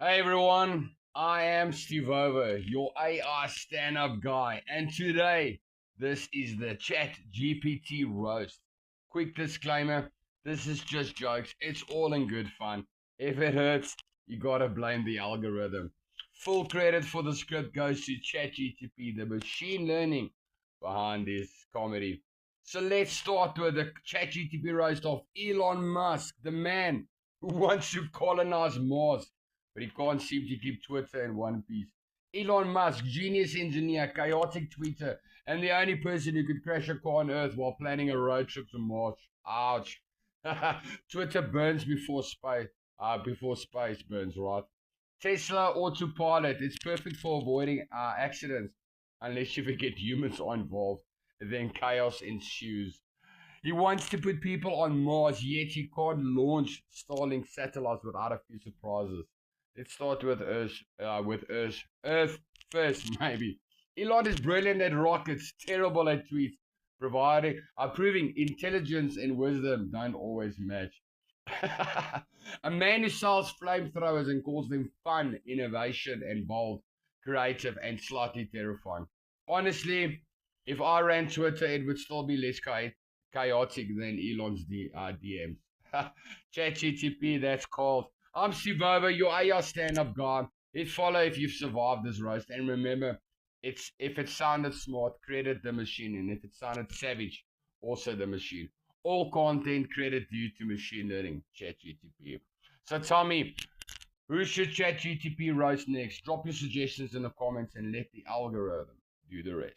Hey everyone, I am Steve Over, your AI stand-up guy, and today this is the Chat GPT roast. Quick disclaimer: this is just jokes. It's all in good fun. If it hurts, you gotta blame the algorithm. Full credit for the script goes to ChatGPT, the machine learning behind this comedy. So let's start with the ChatGPT roast of Elon Musk, the man who wants to colonize Mars but he can't seem to keep Twitter in one piece. Elon Musk, genius engineer, chaotic tweeter, and the only person who could crash a car on Earth while planning a road trip to Mars. Ouch. Twitter burns before space burns, right? Tesla autopilot. It's perfect for avoiding accidents, unless you forget humans are involved. Then chaos ensues. He wants to put people on Mars, yet he can't launch Starlink satellites without a few surprises. Let's start with Earth. Earth first, maybe. Elon is brilliant at rockets, terrible at tweets, proving intelligence and wisdom don't always match. A man who sells flamethrowers and calls them fun, innovation, and bold, creative, and slightly terrifying. Honestly, if I ran Twitter, it would still be less chaotic than Elon's DMs. ChatGTP, that's called. I'm Steve Over, your AI stand-up guy. Hit follow if you've survived this roast, and remember, it's if it sounded smart, credit the machine, and if it sounded savage, also the machine. All content credit due to machine learning, ChatGTP. So tell me, who should ChatGTP roast next? Drop your suggestions in the comments and let the algorithm do the rest.